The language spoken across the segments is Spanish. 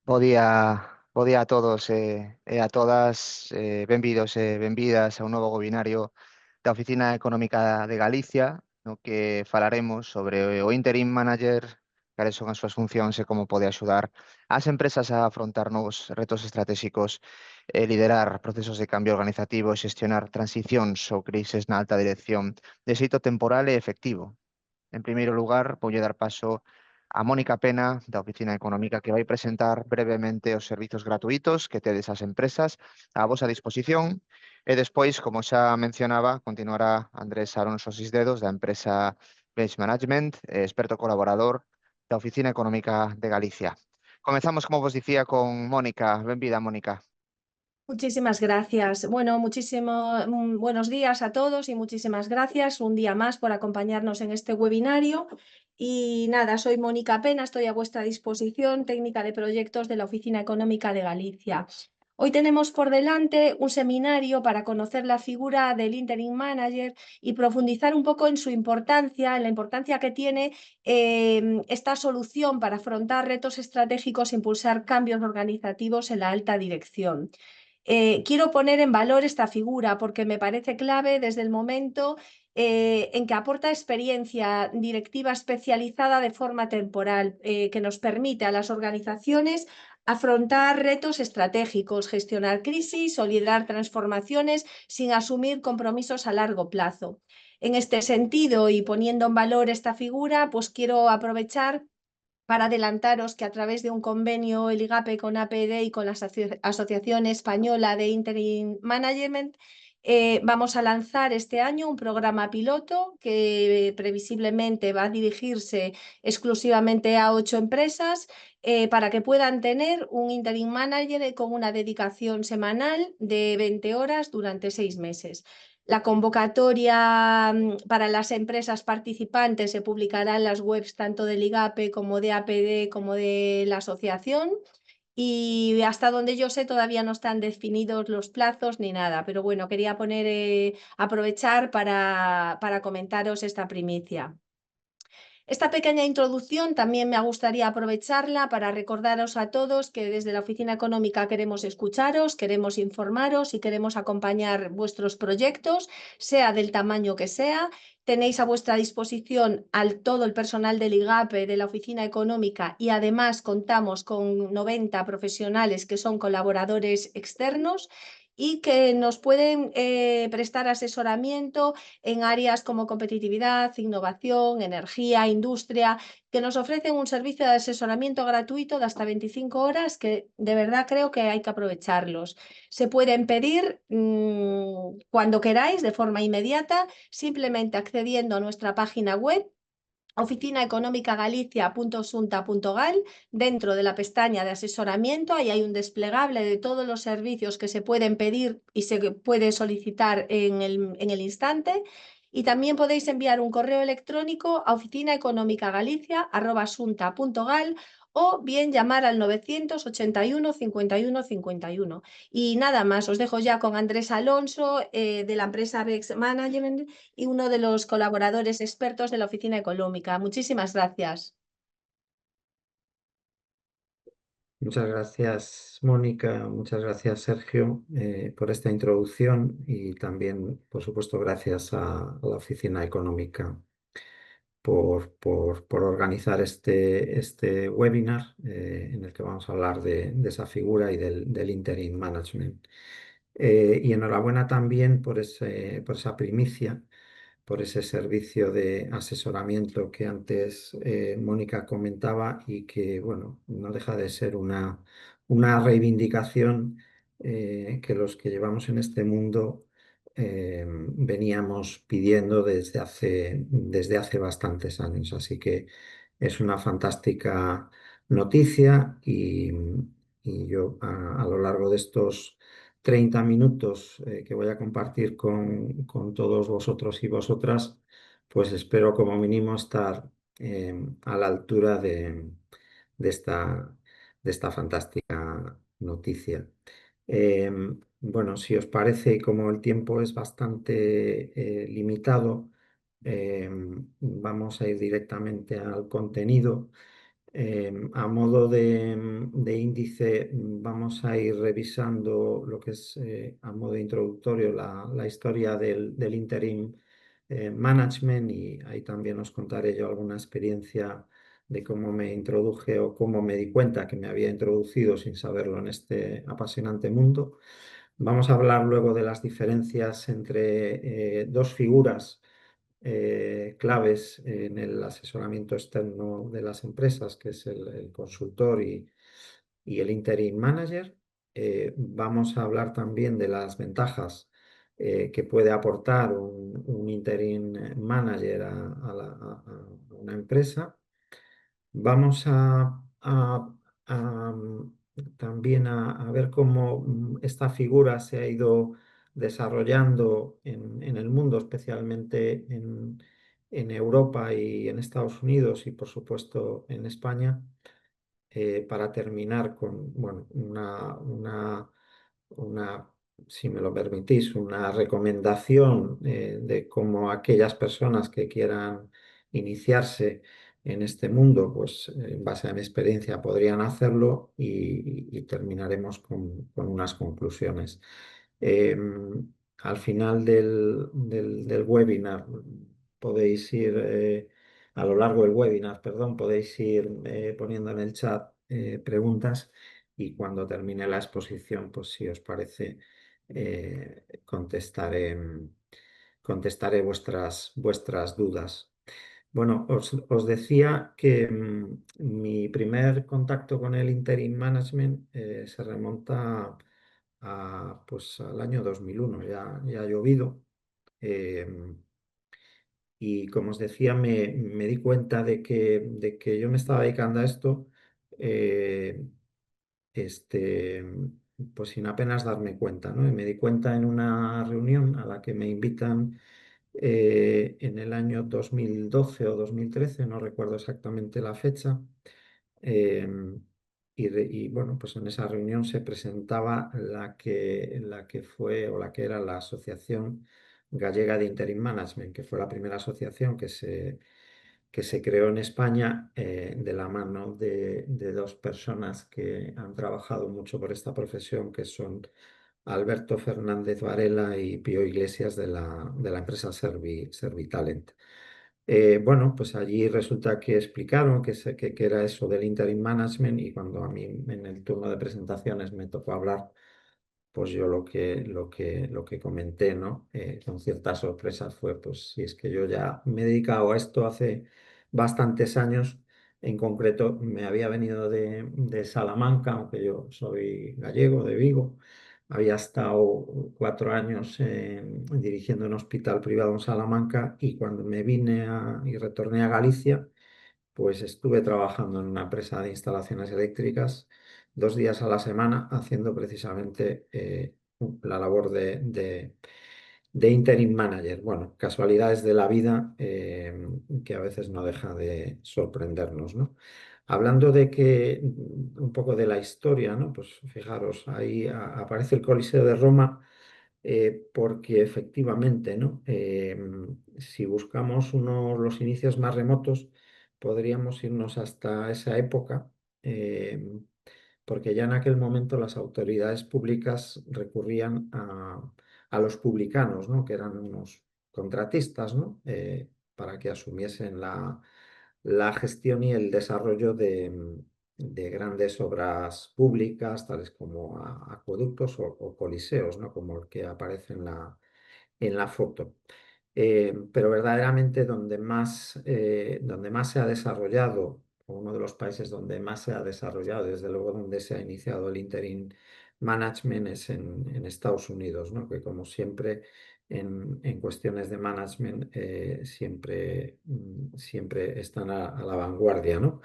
Bo día a todos e a todas, benvidos e benvidas a un novo webinario da Oficina Económica de Galicia, no que falaremos sobre o Interim Manager, cales son as súas funcións e como pode axudar ás empresas a afrontar novos retos estratégicos, liderar procesos de cambio organizativo e xestionar transicións ou crises na alta dirección de xeito temporal e efectivo. En primeiro lugar, voulle dar paso a Mónica Pena, da Oficina Económica, que vai presentar brevemente os servizos gratuitos que tedes as empresas á vosa disposición. E despois, como xa mencionaba, continuará Andrés Alonso Sisdedos, da empresa Bench Management, experto colaborador da Oficina Económica de Galicia. Comezamos, como vos dicía, con Mónica. Benvida, Mónica. Muchísimas gracias. Bueno, buenos días a todos y muchísimas gracias un día más por acompañarnos en este webinario. Y nada, soy Mónica Pena, estoy a vuestra disposición, técnica de proyectos de la Oficina Económica de Galicia. Hoy tenemos por delante un seminario para conocer la figura del Interim Manager y profundizar un poco en su importancia, en la importancia que tiene esta solución para afrontar retos estratégicos e impulsar cambios organizativos en la alta dirección. Quiero poner en valor esta figura porque me parece clave desde el momento en que aporta experiencia directiva especializada de forma temporal, que nos permite a las organizaciones afrontar retos estratégicos, gestionar crisis o liderar transformaciones sin asumir compromisos a largo plazo. En este sentido, y poniendo en valor esta figura, pues quiero aprovechar para adelantaros que a través de un convenio, el IGAPE con APD y con la Asociación Española de Interim Management, vamos a lanzar este año un programa piloto que previsiblemente va a dirigirse exclusivamente a 8 empresas para que puedan tener un Interim Manager con una dedicación semanal de 20 horas durante 6 meses. La convocatoria para las empresas participantes se publicará en las webs tanto del IGAPE como de APD como de la asociación, y hasta donde yo sé todavía no están definidos los plazos ni nada, pero bueno, quería aprovechar para comentaros esta primicia. Esta pequeña introducción también me gustaría aprovecharla para recordaros a todos que desde la Oficina Económica queremos escucharos, queremos informaros y queremos acompañar vuestros proyectos, sea del tamaño que sea. Tenéis a vuestra disposición todo el personal del IGAPE, de la Oficina Económica, y además contamos con 90 profesionales que son colaboradores externos y que nos pueden prestar asesoramiento en áreas como competitividad, innovación, energía, industria, que nos ofrecen un servicio de asesoramiento gratuito de hasta 25 horas que de verdad creo que hay que aprovecharlos. Se pueden pedir cuando queráis, de forma inmediata, simplemente accediendo a nuestra página web oficinaeconomicagalicia.sunta.gal. Dentro de la pestaña de asesoramiento, ahí hay un desplegable de todos los servicios que se pueden pedir y se puede solicitar en el instante. Y también podéis enviar un correo electrónico a oficinaeconomicagalicia@sunta.gal o bien llamar al 981 51 51. Y nada más, os dejo ya con Andrés Alonso de la empresa Bex Management y uno de los colaboradores expertos de la Oficina Económica. Muchísimas gracias. Muchas gracias, Mónica. Muchas gracias, Sergio, por esta introducción y también, por supuesto, gracias a la Oficina Económica por organizar este webinar en el que vamos a hablar de esa figura y del interim management. Y enhorabuena también por esa primicia, por ese servicio de asesoramiento que antes Mónica comentaba y que, bueno, no deja de ser una reivindicación que los que llevamos en este mundo veníamos pidiendo desde hace bastantes años. Así que es una fantástica noticia y yo a lo largo de estos 30 minutos que voy a compartir con todos vosotros y vosotras, pues espero como mínimo estar a la altura de esta, de esta fantástica noticia. Bueno, si os parece, y como el tiempo es bastante limitado, vamos a ir directamente al contenido A modo de índice, vamos a ir revisando lo que es, a modo introductorio, la historia del interim management, y ahí también os contaré yo alguna experiencia de cómo me introduje o cómo me di cuenta que me había introducido sin saberlo en este apasionante mundo. Vamos a hablar luego de las diferencias entre dos figuras claves en el asesoramiento externo de las empresas, que es el consultor y el interim manager. Vamos a hablar también de las ventajas que puede aportar un interim manager a una empresa. Vamos también a ver cómo esta figura se ha ido desarrollando en el mundo, especialmente en Europa y en Estados Unidos y por supuesto en España, para terminar con, bueno, una, si me lo permitís, una recomendación de cómo aquellas personas que quieran iniciarse en este mundo, pues en base a mi experiencia podrían hacerlo, y terminaremos con unas conclusiones. Al final del webinar podéis ir, a lo largo del webinar, perdón, podéis ir poniendo en el chat preguntas, y cuando termine la exposición, pues si os parece, contestaré vuestras dudas. Bueno, os decía que mi primer contacto con el interim management se remonta pues, al año 2001, ya ha llovido. em, y como os decía, me di cuenta de que yo me estaba dedicando a esto, eh, este, pues sin apenas darme cuenta, ¿no? Y me di cuenta en una reunión a la que me invitan en el año 2012 o 2013, no recuerdo exactamente la fecha. em, y bueno, pues en esa reunión se presentaba la que fue o la que era la Asociación Gallega de Interim Management, que fue la primera asociación que se creó en España, de la mano de dos personas que han trabajado mucho por esta profesión, que son Alberto Fernández Varela y Pío Iglesias de la empresa Servitalent. Bueno, pues allí resulta que explicaron que era eso del interim management, y cuando a mí en el turno de presentaciones me tocó hablar, pues yo lo que comenté, ¿no? Con cierta sorpresa fue, pues si es que yo ya me he dedicado a esto hace bastantes años. En concreto, me había venido de Salamanca, aunque yo soy gallego, de Vigo. Había estado 4 años dirigiendo un hospital privado en Salamanca, y cuando me vine y retorné a Galicia, pues estuve trabajando en una empresa de instalaciones eléctricas 2 días a la semana, haciendo precisamente la labor de interim manager. Bueno, casualidades de la vida, que a veces no deja de sorprendernos, ¿no? Hablando de que un poco de la historia, ¿no? Pues fijaros, ahí aparece el Coliseo de Roma, porque efectivamente, ¿no? Si buscamos los inicios más remotos, podríamos irnos hasta esa época, porque ya en aquel momento las autoridades públicas recurrían a los publicanos, ¿no? Que eran unos contratistas, ¿no? Para que asumiesen la gestión y el desarrollo de grandes obras públicas, tales como acueductos o coliseos, ¿no? Como el que aparece en la foto. Pero verdaderamente donde más se ha desarrollado, o uno de los países donde más se ha desarrollado, desde luego donde se ha iniciado el interim management, es en Estados Unidos, ¿no? Que como siempre en cuestiones de management, siempre están a la vanguardia, ¿no?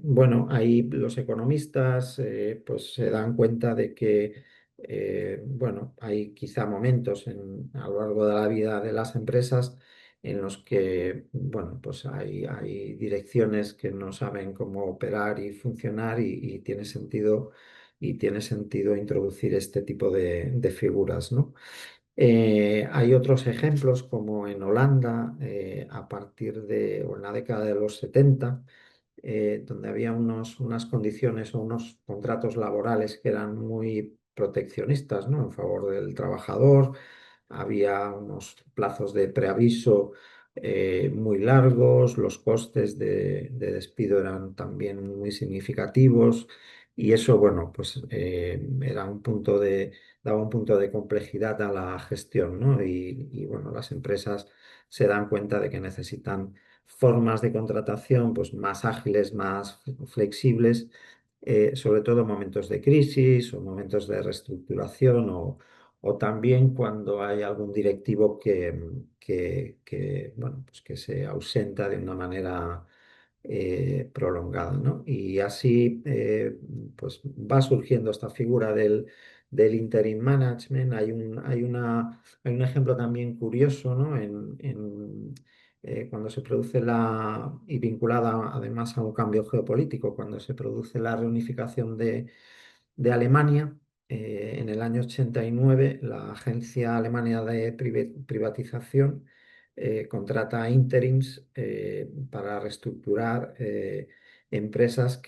Bueno, ahí los economistas pues se dan cuenta de que bueno, hay quizá momentos a lo largo de la vida de las empresas en los que, bueno, pues hay direcciones que no saben cómo operar y funcionar, y tiene sentido introducir este tipo de figuras, ¿no? Hay otros ejemplos, como en Holanda, o en la década de los 70, donde había unas condiciones o unos contratos laborales que eran muy proteccionistas, ¿no? En favor del trabajador. Había unos plazos de preaviso muy largos, los costes de despido eran también muy significativos y eso, bueno, pues era daba un punto de complejidad a la gestión, ¿no? Bueno, las empresas se dan cuenta de que necesitan formas de contratación pues, más ágiles, más flexibles, sobre todo en momentos de crisis o momentos de reestructuración o también cuando hay algún directivo bueno, pues que se ausenta de una manera prolongada, ¿no? Y así pues va surgiendo esta figura del interim management. Hay un ejemplo también curioso, ¿no? Cuando se produce y vinculada además a un cambio geopolítico, cuando se produce la reunificación de Alemania. En el año 89, la Agencia Alemana de Privatización contrata interims para reestructurar empresas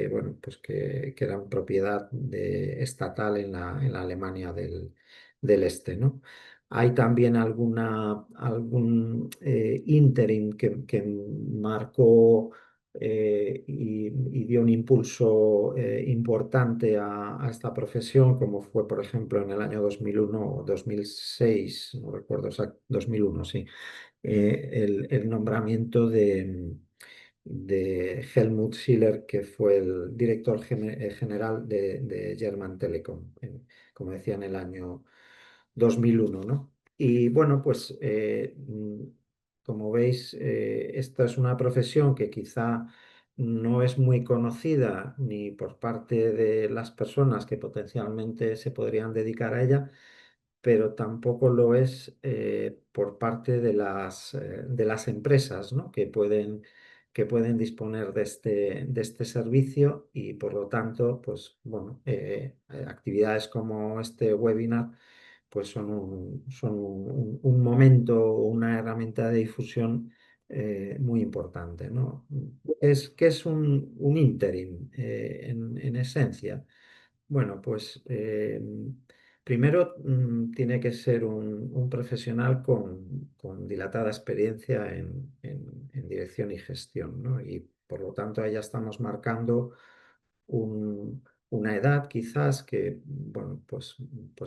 bueno, pues que eran propiedad estatal en la Alemania del Este, ¿no? Hay también algún interim que marcó y dio un impulso importante a esta profesión, como fue, por ejemplo, en el año 2001 o 2006, no recuerdo exacto, 2001, sí, el nombramiento de Helmut Schiller, que fue el director general de German Telecom, como decía, en el año 2001, ¿no? Y bueno, pues como veis, esta es una profesión que quizá no es muy conocida ni por parte de las personas que potencialmente se podrían dedicar a ella, pero tampoco lo es por parte de las empresas, ¿no? que pueden disponer de este servicio y por lo tanto, pues bueno, actividades como este webinar pues son un momento, una herramienta de difusión muy importante, ¿no? ¿Qué es un interim en esencia? Bueno, pues primero tiene que ser un profesional con dilatada experiencia en dirección y gestión, ¿no? Y por lo tanto ahí ya estamos marcando una edad quizás que, bueno, pues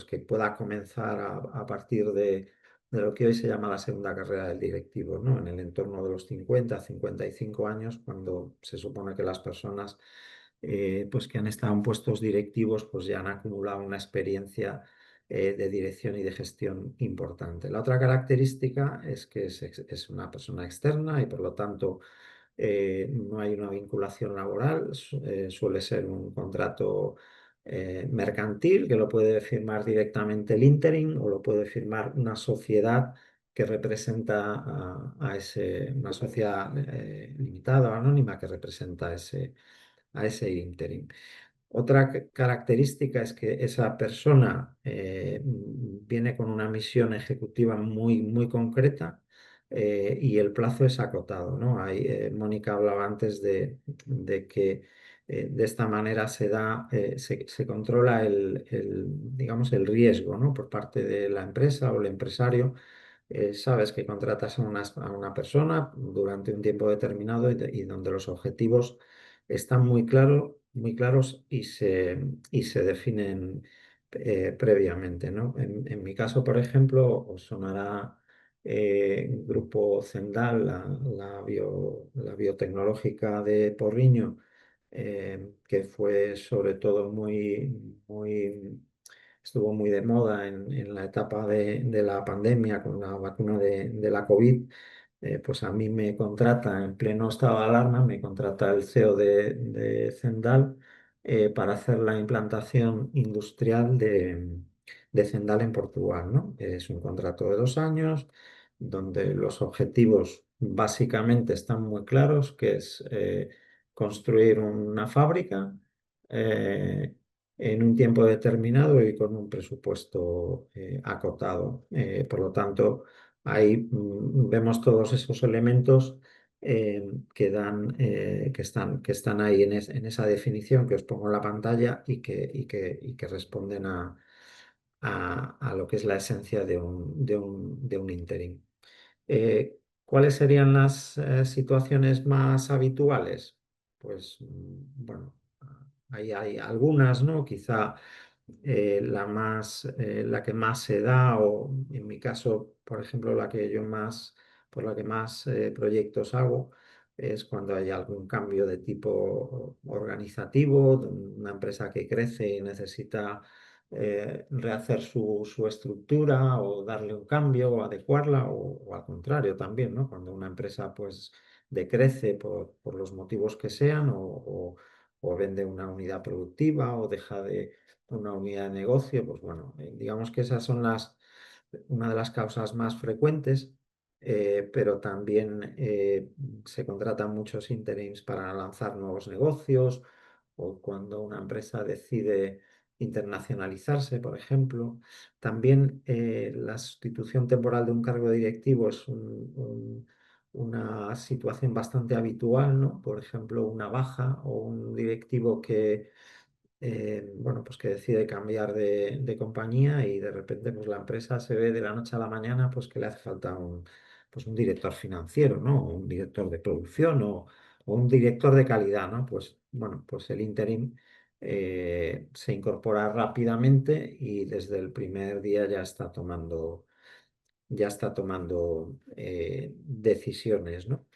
que pueda comenzar a partir de lo que hoy se llama la segunda carrera del directivo, ¿no? En el entorno de los 50, 55 años, cuando se supone que las personas pues que han estado en puestos directivos pues ya han acumulado una experiencia de dirección y de gestión importante. La otra característica es que es una persona externa y por lo tanto no hay una vinculación laboral, suele ser un contrato mercantil que lo puede firmar directamente el interim o lo puede firmar una sociedad que representa una sociedad limitada o anónima que representa a ese interim. Otra característica es que esa persona viene con una misión ejecutiva muy, muy concreta y el plazo es acotado, ¿no? Mónica hablaba antes de que de esta manera se controla digamos, el riesgo, ¿no? Por parte de la empresa o el empresario. Sabes que contratas a una persona durante un tiempo determinado y donde los objetivos están muy claros y se definen previamente, ¿no? En mi caso, por ejemplo, os sonará Grupo Zendal, la biotecnológica de Porriño, que fue sobre todo estuvo muy de moda en la etapa de la pandemia con la vacuna de la COVID. Pues a mí me contrata en pleno estado de alarma, me contrata el CEO de Zendal para hacer la implantación industrial de Zendal en Portugal, ¿no? Es un contrato de 2 años donde los objetivos básicamente están muy claros, que es construir una fábrica en un tiempo determinado y con un presupuesto acotado. Por lo tanto, ahí vemos todos esos elementos que están ahí en esa definición que os pongo en la pantalla y que responden a lo que es la esencia de un interim. ¿Cuáles serían las situaciones más habituales? Pues bueno, ahí hay algunas, ¿no? Quizá la que más se da, o en mi caso, por ejemplo, por la que más proyectos hago, es cuando hay algún cambio de tipo organizativo, de una empresa que crece y necesita rehacer su estructura o darle un cambio o adecuarla, o al contrario también, ¿no? Cuando una empresa pues decrece por los motivos que sean, o vende una unidad productiva o deja de una unidad de negocio, pues bueno, digamos que esas son una de las causas más frecuentes, pero también se contratan muchos interims para lanzar nuevos negocios, o cuando una empresa decide internacionalizarse, por ejemplo. También la sustitución temporal de un cargo directivo es una situación bastante habitual, ¿no? Por ejemplo, una baja o un directivo bueno, pues que decide cambiar de compañía, y de repente pues la empresa se ve de la noche a la mañana pues que le hace falta pues un director financiero, ¿no? O un director de producción, o un director de calidad, ¿no? Pues bueno, pues el interim se incorpora rápidamente y desde el primer día ya está tomando decisiones, ¿no?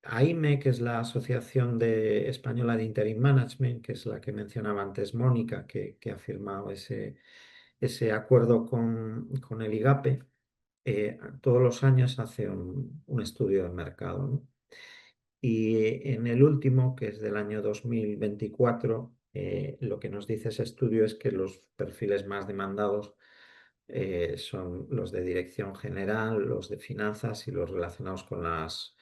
AIME, que es la Asociación Española de Interim Management, que es la que mencionaba antes Mónica, que ha firmado ese acuerdo con el IGAPE, todos los años hace un estudio de mercado, ¿no? Y en el último, que es del año 2024, lo que nos dice ese estudio es que los perfiles más demandados son los de dirección general, los de finanzas y los relacionados con las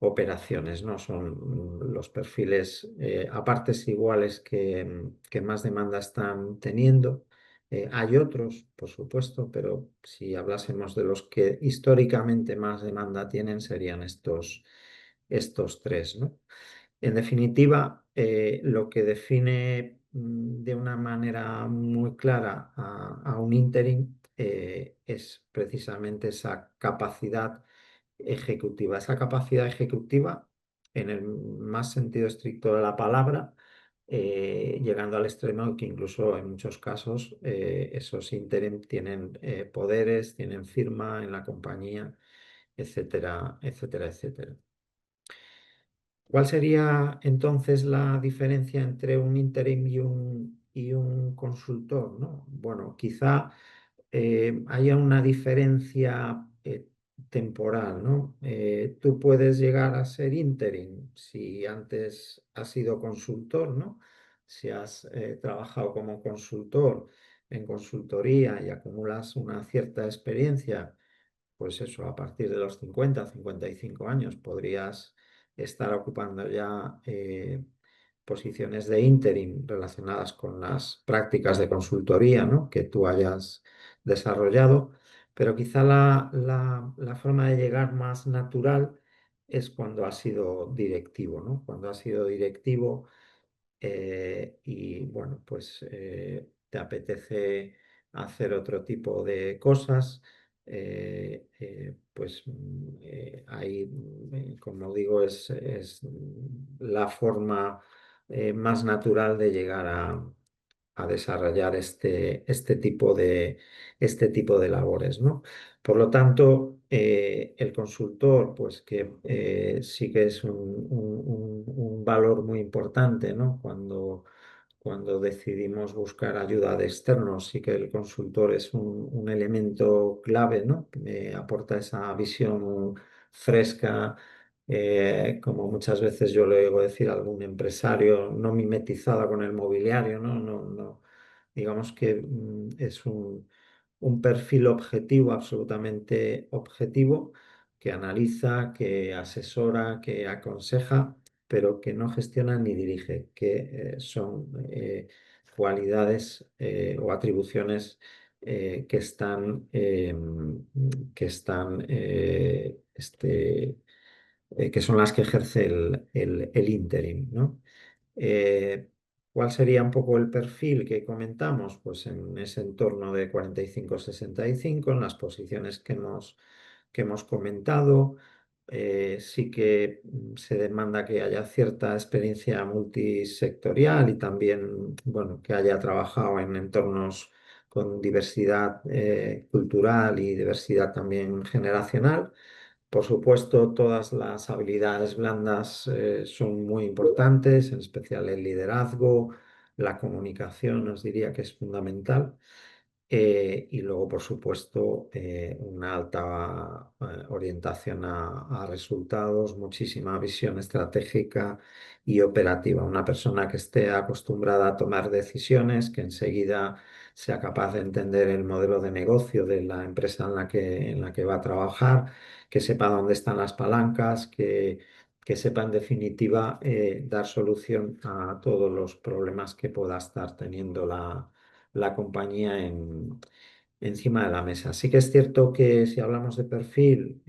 operaciones, ¿no? Son los perfiles a partes iguales que más demanda están teniendo. Hay otros, por supuesto, pero si hablásemos de los que históricamente más demanda tienen, serían estos tres, ¿no? En definitiva, lo que define de una manera muy clara a un interim es precisamente esa capacidad ejecutiva. Esa capacidad ejecutiva, en el más sentido estricto de la palabra, llegando al extremo que incluso en muchos casos esos interim tienen poderes, tienen firma en la compañía, etcétera, etcétera, etcétera. ¿Cuál sería entonces la diferencia entre un interim y un consultor, ¿no? Bueno, quizá haya una diferencia temporal, ¿no? Tú puedes llegar a ser interim si antes has sido consultor, ¿no? Si has trabajado como consultor en consultoría y acumulas una cierta experiencia, pues eso, a partir de los 50, 55 años podrías estar ocupando ya posiciones de interim relacionadas con las prácticas de consultoría, ¿no? Que tú hayas desarrollado, pero quizá la forma de llegar más natural es cuando has sido directivo, ¿no? Cuando has sido directivo y bueno, pues te apetece hacer otro tipo de cosas, pues ahí, como digo, es la forma más natural de llegar a desarrollar este tipo de labores, ¿no? Por lo tanto, el consultor, pues que sí que es un valor muy importante, ¿no? Cuando decidimos buscar ayuda de externos, sí que el consultor es un elemento clave, ¿no? Aporta esa visión fresca, como muchas veces yo le oigo decir a algún empresario, no mimetizada con el mobiliario, ¿no? Digamos que es un perfil objetivo, absolutamente objetivo, que analiza, que asesora, que aconseja, pero que no gestiona ni dirige, que son cualidades o atribuciones que están que son las que ejerce el interim, ¿no? Eh, ¿Cuál sería un poco el perfil que comentamos? Pues en ese entorno de 45-65, en las posiciones que hemos comentado. Sí que se demanda que haya cierta experiencia multisectorial y también, bueno, que haya trabajado en entornos con diversidad cultural y diversidad también generacional. Por supuesto, todas las habilidades blandas son muy importantes, en especial el liderazgo, la comunicación, os diría que es fundamental. Y luego, por supuesto, una alta orientación a resultados, muchísima visión estratégica y operativa. Una persona que esté acostumbrada a tomar decisiones, que enseguida sea capaz de entender el modelo de negocio de la empresa en la que va a trabajar, que sepa dónde están las palancas, que sepa en definitiva dar solución a todos los problemas que pueda estar teniendo la compañía encima de la mesa. Sí que es cierto que si hablamos de perfil,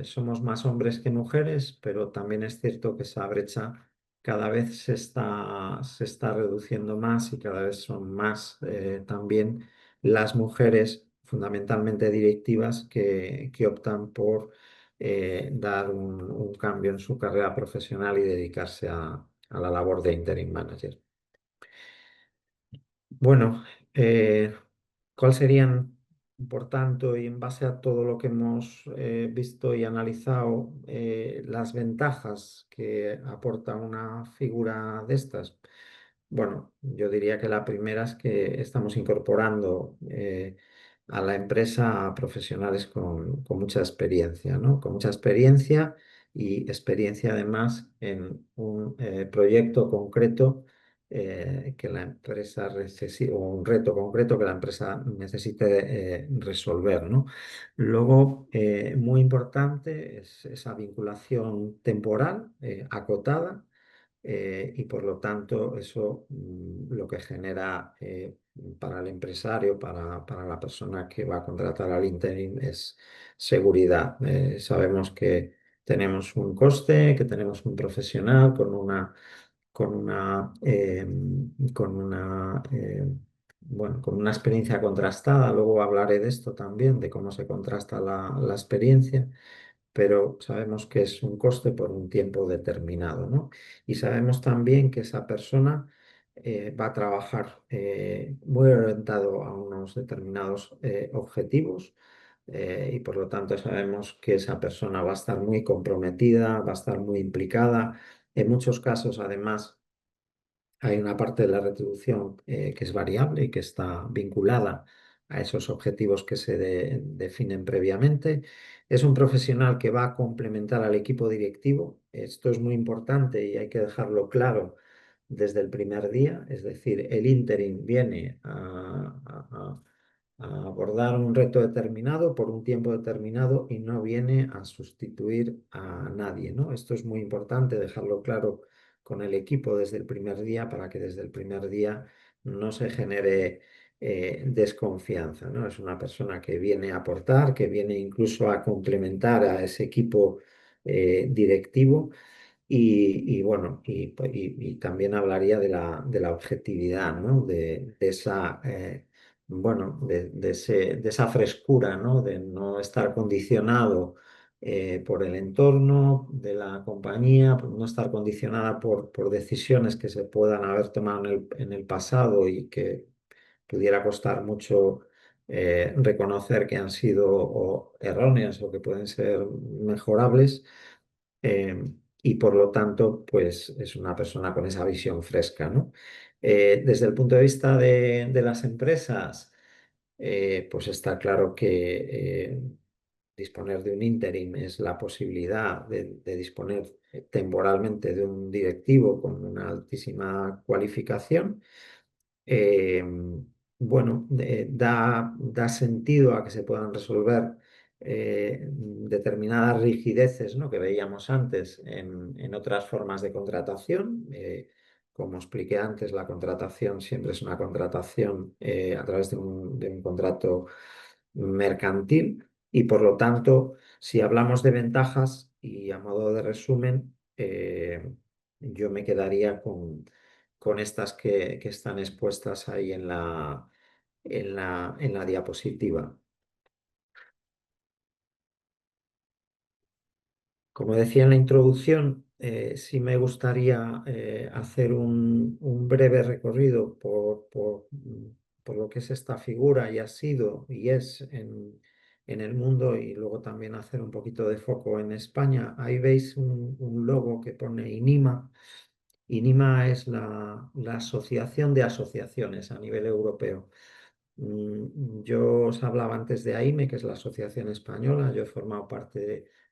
somos más hombres que mujeres, pero también es cierto que esa brecha cada vez se está reduciendo más y cada vez son más también las mujeres, fundamentalmente directivas, que optan por dar un cambio en su carrera profesional y dedicarse a la labor de interim manager. Bueno, ¿cuál serían, por tanto, y en base a todo lo que hemos visto y analizado, las ventajas que aporta una figura de estas? Bueno, yo diría que la primera es que estamos incorporando a la empresa a profesionales con mucha experiencia, ¿no? Con mucha experiencia y experiencia además en un proyecto concreto que la empresa necesite, o un reto concreto que la empresa necesite resolver, ¿no? Luego, muy importante es esa vinculación temporal acotada y por lo tanto eso lo que genera para el empresario, para la persona que va a contratar al interim es seguridad. Sabemos que tenemos un coste, que tenemos un profesional con una, bueno, con una experiencia contrastada. Luego hablaré de esto también, de cómo se contrasta la experiencia, pero sabemos que es un coste por un tiempo determinado, ¿no? Y sabemos también que esa persona va a trabajar muy orientado a unos determinados objetivos. Y por lo tanto sabemos que esa persona va a estar muy comprometida, va a estar muy implicada. En muchos casos, además, hay una parte de la retribución que es variable y que está vinculada a esos objetivos que se definen previamente. Es un profesional que va a complementar al equipo directivo. Esto es muy importante y hay que dejarlo claro desde el primer día. Es decir, el interim viene a abordar un reto determinado por un tiempo determinado y no viene a sustituir a nadie, ¿no? Esto es muy importante dejarlo claro con el equipo desde el primer día para que desde el primer día no se genere desconfianza, ¿no? Es una persona que viene a aportar, que viene incluso a complementar a ese equipo directivo y bueno, y también hablaría de la objetividad, ¿no? De esa, bueno, de esa frescura, ¿no? De no estar condicionado por el entorno de la compañía, por no estar condicionada por decisiones que se puedan haber tomado en el pasado y que pudiera costar mucho reconocer que han sido o erróneas o que pueden ser mejorables. Y por lo tanto, pues es una persona con esa visión fresca, ¿no? Desde el punto de vista de las empresas, pues está claro que disponer de un interim es la posibilidad de disponer temporalmente de un directivo con una altísima cualificación. eh, bueno, da sentido a que se puedan resolver determinadas rigideces, ¿no? Que veíamos antes en otras formas de contratación. Como expliqué antes, la contratación siempre es una contratación a través de un contrato mercantil. Y por lo tanto, si hablamos de ventajas y a modo de resumen, yo me quedaría con estas que están expuestas ahí en la diapositiva. Como decía en la introducción, sí me gustaría hacer un breve recorrido por lo que es esta figura y ha sido y es en el mundo, y luego también hacer un poquito de foco en España. Ahí veis un logo que pone INIMA. INIMA es la Asociación de Asociaciones a nivel europeo. Yo os hablaba antes de AIME, que es la Asociación Española. Yo he formado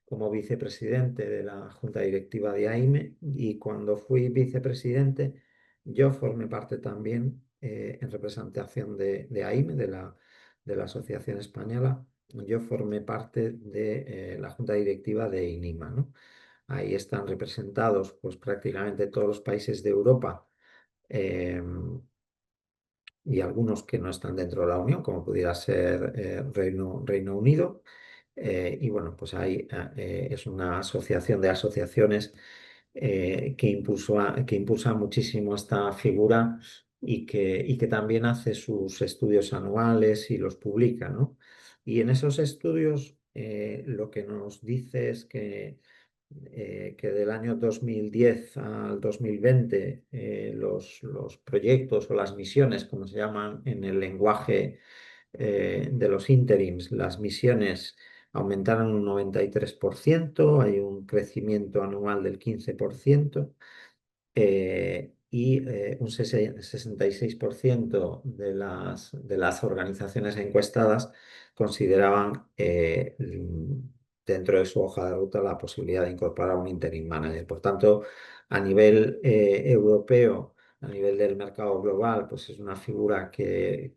como vicepresidente de la Junta Directiva de AIME, y cuando fui vicepresidente yo formé parte también en representación de AIME, de la Asociación Española. Yo formé parte de la Junta Directiva de INIMA, ¿no? Ahí están representados pues, prácticamente todos los países de Europa. Y algunos que no están dentro de la Unión, como pudiera ser Reino Unido. Y bueno, pues ahí es una asociación de asociaciones que impulsa muchísimo esta figura, y que también hace sus estudios anuales y los publica, ¿no? Y en esos estudios lo que nos dice es que del año 2010 al 2020 los proyectos o las misiones, como se llaman en el lenguaje de los interims, las misiones aumentaron un 93%, hay un crecimiento anual del 15%, y un 66% de las organizaciones encuestadas consideraban dentro de su hoja de ruta la posibilidad de incorporar un interim manager. Por tanto, a nivel europeo, a nivel del mercado global, pues es una figura que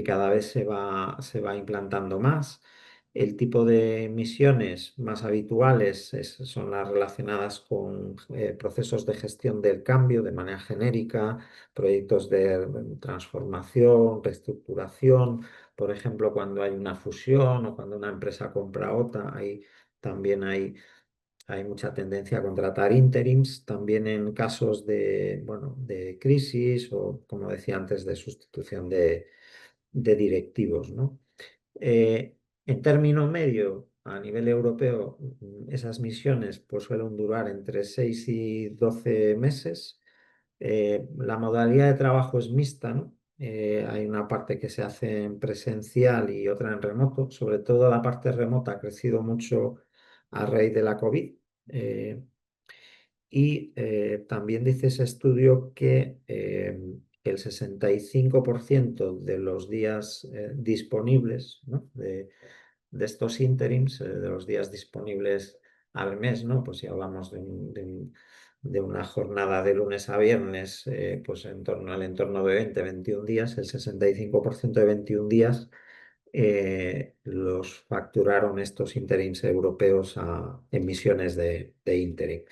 cada vez se va implantando más. El tipo de misiones más habituales son las relacionadas con procesos de gestión del cambio de manera genérica, proyectos de transformación, reestructuración. Por ejemplo, cuando hay una fusión o cuando una empresa compra otra, ahí también hay mucha tendencia a contratar interims. También en casos de, bueno, de crisis o, como decía antes, de sustitución de directivos, ¿no? En término medio, a nivel europeo, esas misiones pues, suelen durar entre 6 y 12 meses. La modalidad de trabajo es mixta, ¿no? Hay una parte que se hace en presencial y otra en remoto. Sobre todo la parte remota ha crecido mucho a raíz de la COVID. Eh, y también dice ese estudio que el 65% de los días disponibles, ¿no? de estos interims, de los días disponibles al mes, ¿no? Pues si hablamos de una jornada de lunes a viernes, pues al entorno de 21 días, el 65% de 21 días los facturaron estos interims europeos a emisiones de interim.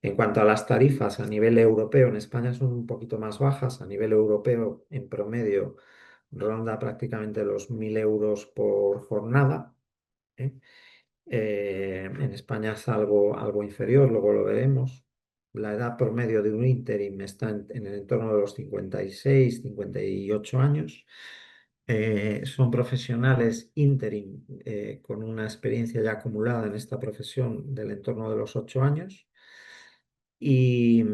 En cuanto a las tarifas a nivel europeo, en España son un poquito más bajas. A nivel europeo, en promedio, ronda prácticamente los 1.000 euros por jornada. ¿eh? En España es algo inferior, luego lo veremos. La edad promedio de un interim está en el entorno de los 56, 58 años. Son profesionales interim con una experiencia ya acumulada en esta profesión del entorno de los 8 años. Y,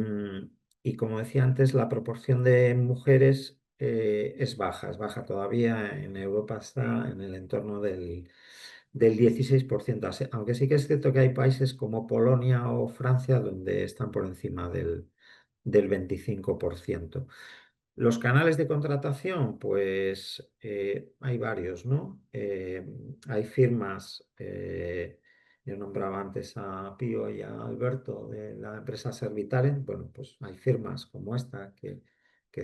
y como decía antes, la proporción de mujeres es baja todavía. En Europa está en el entorno del 16%, aunque sí que es cierto que hay países como Polonia o Francia donde están por encima del 25%. Los canales de contratación, pues hay varios, ¿no? Hay firmas, yo nombraba antes a Pío y a Alberto de la empresa Servitalen. Bueno, pues hay firmas como esta que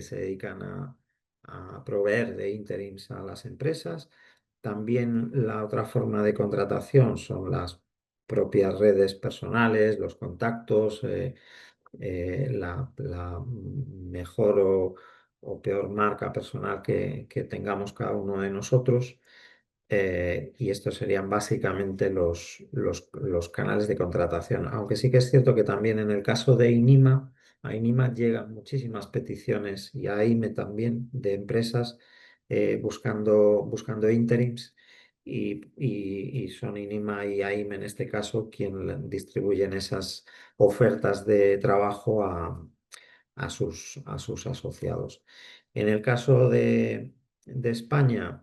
se dedican a proveer de interims a las empresas. También la otra forma de contratación son las propias redes personales, los contactos, la mejor o peor marca personal que tengamos cada uno de nosotros. Y estos serían básicamente los canales de contratación. Aunque sí que es cierto que también en el caso de INIMA, a INIMA llegan muchísimas peticiones y a AIME también de empresas buscando interims y son INIMA y AIME en este caso quien distribuyen esas ofertas de trabajo a sus asociados. En el caso de España,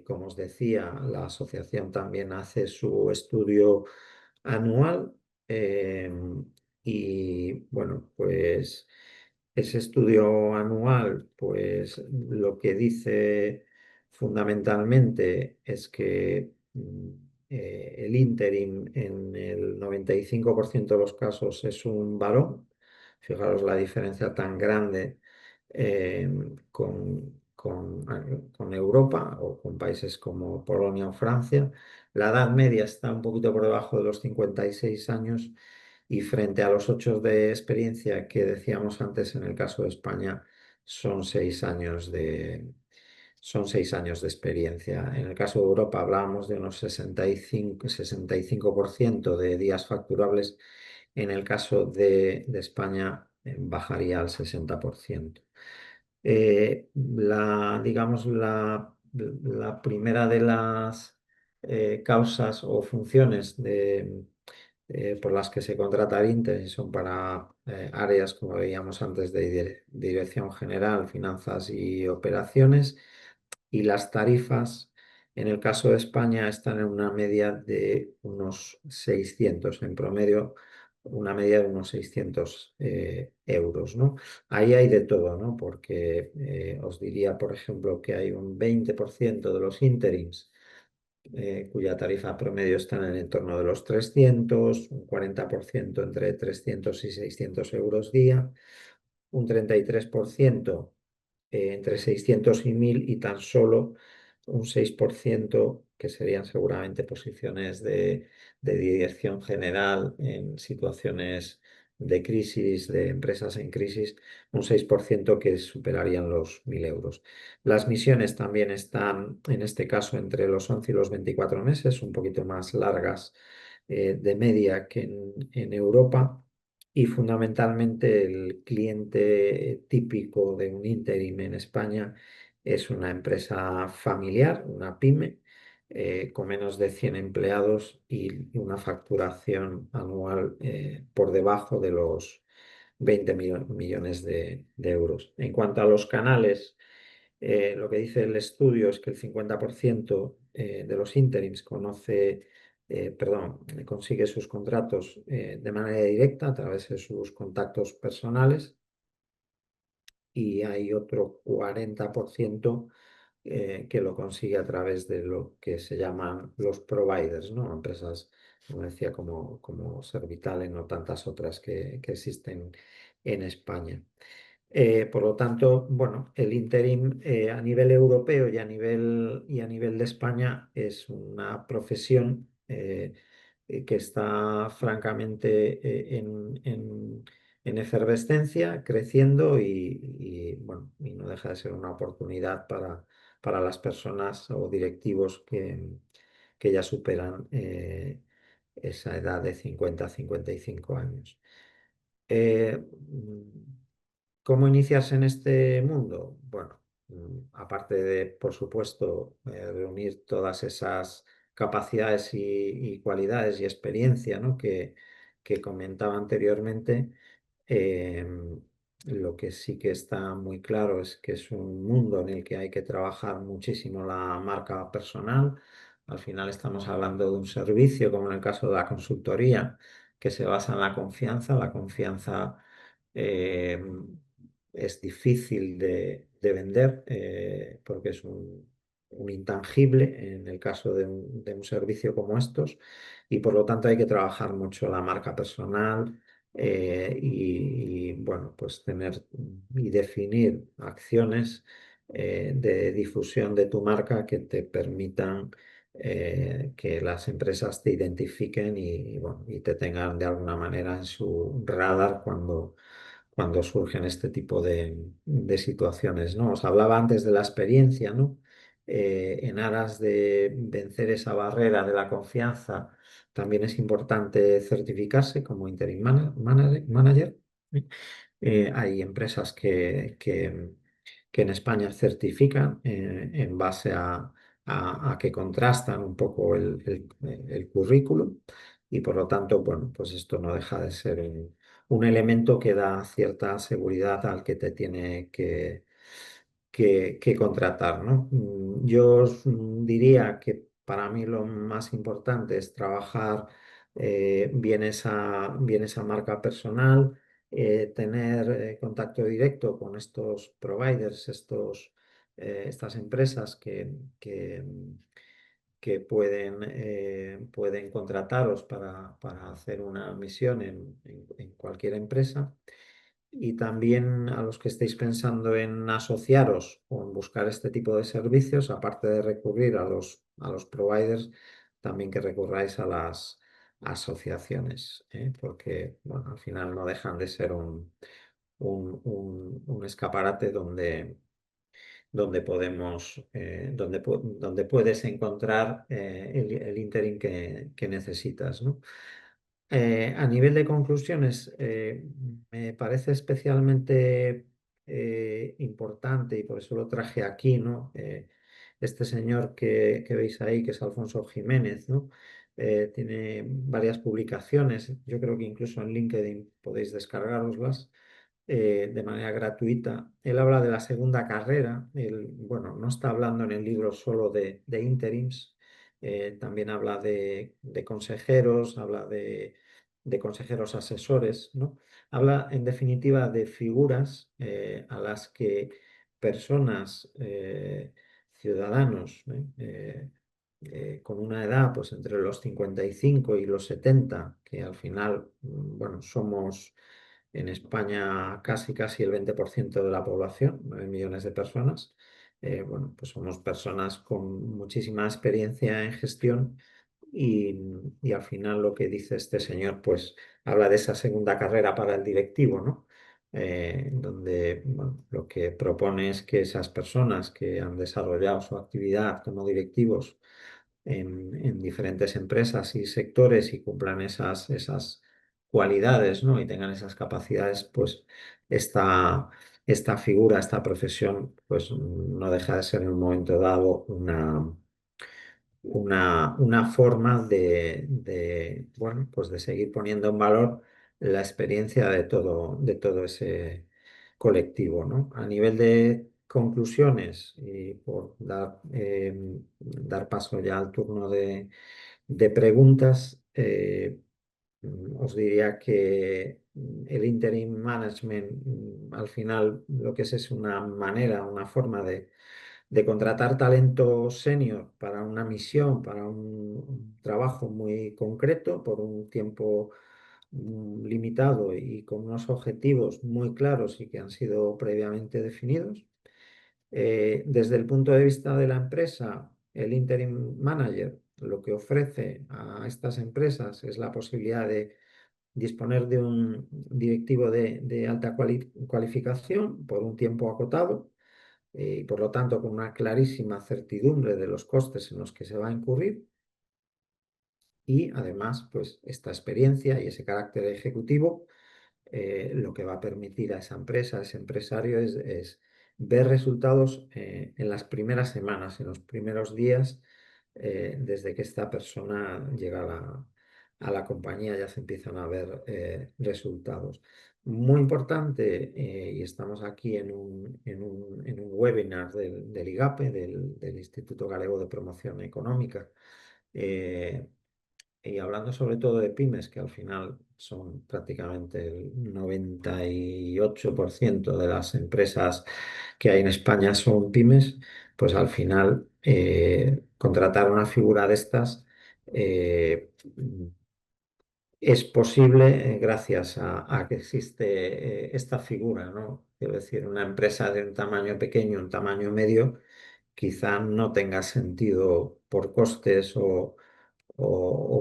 como os decía, la asociación también hace su estudio anual eh, y bueno, pues ese estudio anual, pues lo que dice fundamentalmente es que el interim en el 95% de los casos es un varón. Fijaros la diferencia tan grande eh, con Europa o con países como Polonia o Francia. La edad media está un poquito por debajo de los 56 años y frente a los 8 de experiencia que decíamos antes en el caso de España, son 6 años son 6 años de experiencia. En el caso de Europa hablábamos de unos 65% de días facturables. En el caso de España bajaría al 60%. Digamos, la primera de las causas o funciones por las que se contrata el Inter son para áreas, como veíamos antes, de dirección general, finanzas y operaciones. Y las tarifas, en el caso de España, están en una media de unos 600, en promedio, una media de unos 600 euros, ¿no? Ahí hay de todo, ¿no? Porque os diría, por ejemplo, que hay un 20% de los interims cuya tarifa promedio está en el entorno de los 300, un 40% entre 300 y 600 euros día, un 33% entre 600 y 1000 y tan solo un 6% que serían seguramente posiciones de dirección general en situaciones de crisis, de empresas en crisis, un 6% que superarían los 1000 euros. Las misiones también están, en este caso, entre los 11 y los 24 meses, un poquito más largas de media que en Europa. Y fundamentalmente el cliente típico de un interim en España es una empresa familiar, una pyme, con menos de 100 empleados y una facturación anual por debajo de los 20 millones de euros. En cuanto a los canales, lo que dice el estudio es que el 50% de los interims consigue sus contratos de manera directa a través de sus contactos personales y hay otro 40% que lo consigue a través de lo que se llaman los providers, ¿no? Empresas, como decía, como Servitalen o tantas otras que existen en España. Por lo tanto, bueno, el interim a nivel europeo y a nivel de España es una profesión que está francamente en efervescencia, creciendo bueno, y no deja de ser una oportunidad para las personas o directivos que ya superan esa edad de 50 a 55 años. Eh, ¿Cómo iniciarse en este mundo? Bueno, aparte de, por supuesto, reunir todas esas capacidades y cualidades y experiencia, ¿no? que comentaba anteriormente, eh, lo que sí que está muy claro es que es un mundo en el que hay que trabajar muchísimo la marca personal. Al final estamos hablando de un servicio, como en el caso de la consultoría, que se basa en la confianza. La confianza eh, es difícil de vender porque es un intangible en el caso de un servicio como estos y por lo tanto hay que trabajar mucho la marca personal y, bueno, pues tener y definir acciones de difusión de tu marca que te permitan que las empresas te identifiquen bueno, y te tengan de alguna manera en su radar cuando surgen este tipo de situaciones, ¿no? Os hablaba antes de la experiencia, ¿no? en aras de vencer esa barrera de la confianza, también es importante certificarse como interim manager. Hay empresas que en España certifican en base a que contrastan un poco el currículum y por lo tanto, bueno, pues esto no deja de ser un elemento que da cierta seguridad al que te tiene que contratar, ¿no? Yo diría que para mí lo más importante es trabajar bien esa marca personal, tener contacto directo con estos providers, estas empresas que, que pueden contrataros para hacer una misión en cualquier empresa. Y también a los que estéis pensando en asociaros o en buscar este tipo de servicios, aparte de recurrir a los providers, también que recurráis a las asociaciones, ¿eh? Porque bueno, al final no dejan de ser un escaparate donde puedes encontrar el ínterin que necesitas, ¿no? A nivel de conclusiones, me parece especialmente importante y por eso lo traje aquí, ¿no? Este señor que veis ahí, que es Alfonso Jiménez, ¿no? Tiene varias publicaciones, yo creo que incluso en LinkedIn podéis descargaroslas de manera gratuita. Él habla de la segunda carrera. Él, bueno, no está hablando en el libro solo de interims, también habla de consejeros, habla de consejeros asesores, ¿no? Habla en definitiva de figuras a las que personas, ciudadanos, con una edad pues entre los 55 y los 70, que al final, bueno, somos en España casi el 20% de la población, 9 millones de personas. Bueno, pues somos personas con muchísima experiencia en gestión y, y al final lo que dice este señor, pues habla de esa segunda carrera para el directivo, ¿no? Donde bueno, lo que propone es que esas personas que han desarrollado su actividad como directivos en diferentes empresas y sectores y cumplan esas cualidades, ¿no? Y tengan esas capacidades, pues esta figura, esta profesión, pues no deja de ser en un momento dado una forma bueno, pues de seguir poniendo en valor la experiencia de todo ese colectivo, ¿no? A nivel de conclusiones, y por dar paso ya al turno de preguntas, os diría que el interim management, al final lo que es una manera, una forma de contratar talento senior para una misión, para un trabajo muy concreto, por un tiempo limitado y con unos objetivos muy claros y que han sido previamente definidos. Desde el punto de vista de la empresa, el interim manager lo que ofrece a estas empresas es la posibilidad de disponer de un directivo de alta cualificación por un tiempo acotado y por lo tanto con una clarísima certidumbre de los costes en los que se va a incurrir y además pues esta experiencia y ese carácter ejecutivo lo que va a permitir a esa empresa, a ese empresario es ver resultados en las primeras semanas, en los primeros días, desde que esta persona llega a la compañía ya se empiezan a ver resultados. Muy importante, y estamos aquí en un webinar del IGAPE, del Instituto Galego de Promoción Económica, eh, y hablando sobre todo de pymes, que al final son prácticamente el 98% de las empresas que hay en España son pymes, pues al final contratar una figura de estas es posible gracias a que existe esta figura, ¿no? Quiero decir, una empresa de un tamaño pequeño, un tamaño medio, quizá no tenga sentido por costes o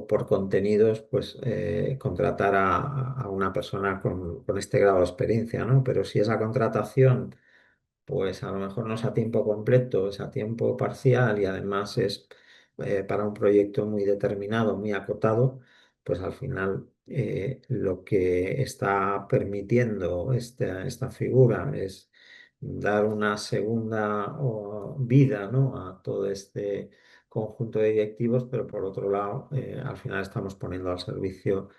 por contenidos, pues contratar a una persona con este grado de experiencia, ¿no? Pero si esa contratación pues a lo mejor no es a tiempo completo, es a tiempo parcial y además es para un proyecto muy determinado, muy acotado, pues al final lo que está permitiendo esta figura es dar una segunda vida, ¿no? a todo este conjunto de directivos, pero por otro lado, al final estamos poniendo al servicio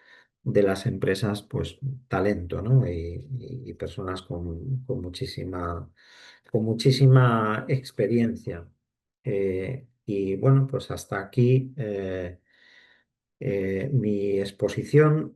de las empresas, pues talento, ¿no? Y personas con muchísima experiencia. Y bueno, pues hasta aquí mi exposición.